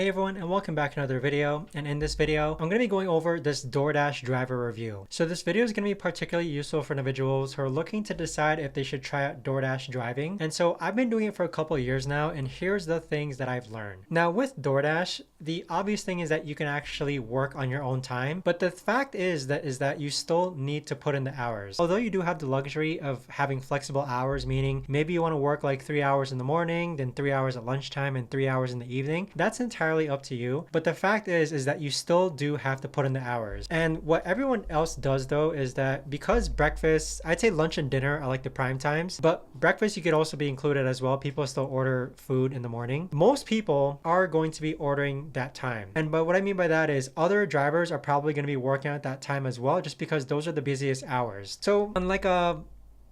Hey everyone, and welcome back to another video. And in this video, I'm going to be going over this DoorDash driver review. So this video is going to be particularly useful for individuals who are looking to decide if they should try out DoorDash driving. And so I've been doing it for a couple of years now, and here's the things that I've learned. Now with DoorDash, the obvious thing is that you can actually work on your own time, but the fact is that you still need to put in the hours. Although you do have the luxury of having flexible hours, meaning maybe you want to work like 3 hours in the morning, then 3 hours at lunchtime, and 3 hours in the evening. That's entirely up to you, but the fact is that you still do have to put in the hours. And what everyone else does though is that because breakfast, I'd say lunch and dinner are like the prime times, but breakfast you could also be included as well. People still order food in the morning. Most people are going to be ordering that time, and but what I mean by that is other drivers are probably going to be working at that time as well, just because those are the busiest hours. So unlike a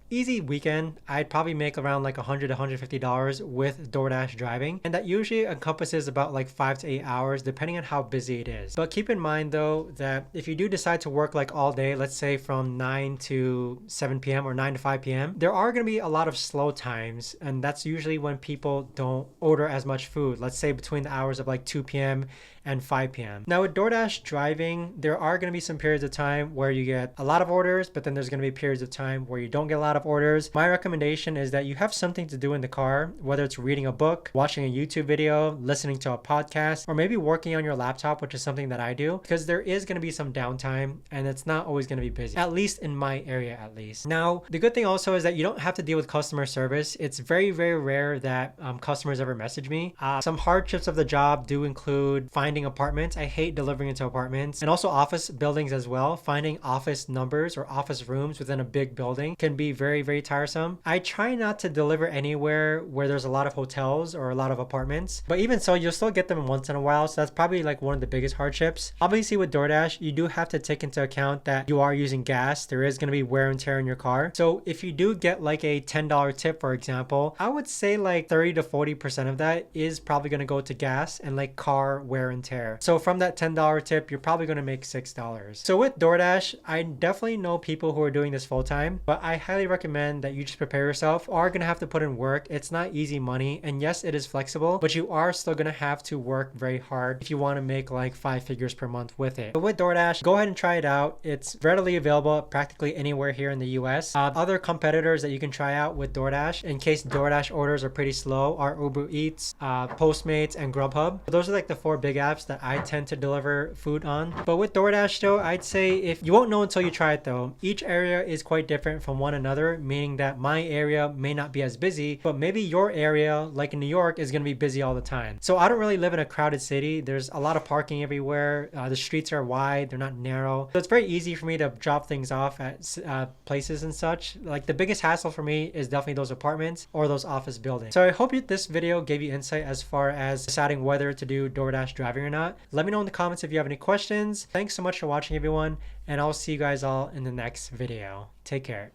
easy weekend, I'd probably make around like $100 to $150 with DoorDash driving, and that usually encompasses about like 5 to 8 hours depending on how busy it is. But keep in mind though that if you do decide to work like all day, let's say from 9 to 7 p.m. or 9 to 5 p.m., there are going to be a lot of slow times, and that's usually when people don't order as much food, let's say between the hours of like 2 p.m. and 5 p.m. Now with DoorDash driving, there are going to be some periods of time where you get a lot of orders, but then there's going to be periods of time where you don't get a lot of orders. My recommendation is that you have something to do in the car, whether it's reading a book, watching a YouTube video, listening to a podcast, or maybe working on your laptop, which is something that I do, because there is going to be some downtime and it's not always going to be busy, at least in my area at least. Now, the good thing also is that you don't have to deal with customer service. It's very, very rare that customers ever message me. Some hardships of the job do include finding apartments. I hate delivering into apartments, and also office buildings as well. Finding office numbers or office rooms within a big building can be very, very tiresome. I try not to deliver anywhere where there's a lot of hotels or a lot of apartments, but even so, you'll still get them once in a while. So that's probably like one of the biggest hardships. Obviously with DoorDash, you do have to take into account that you are using gas. There is going to be wear and tear in your car. So if you do get like a $10 tip, for example, I would say like 30 to 40% of that is probably going to go to gas and like car wear and tear. So from that $10 tip, you're probably going to make $6. So with DoorDash, I definitely know people who are doing this full time, but I highly recommend that you just prepare yourself. Are going to have to put in work. It's not easy money, and yes, it is flexible, but you are still going to have to work very hard if you want to make like 5 figures per month with it. But with DoorDash, go ahead and try it out. It's readily available practically anywhere here in the US. Other competitors that you can try out with DoorDash, in case DoorDash orders are pretty slow, are Uber Eats, Postmates, and Grubhub. Those are like the 4 big apps that I tend to deliver food on. But with DoorDash though, I'd say if you won't know until you try it though. Each area is quite different from one another, meaning that my area may not be as busy, but maybe your area, like in New York, is going to be busy all the time. So I don't really live in a crowded city. There's a lot of parking everywhere. The streets are wide, they're not narrow. So it's very easy for me to drop things off at places and such. Like the biggest hassle for me is definitely those apartments or those office buildings. So I hope this video gave you insight as far as deciding whether to do DoorDash driving or not. Let me know in the comments if you have any questions. Thanks so much for watching everyone, and I'll see you guys all in the next video. Take care.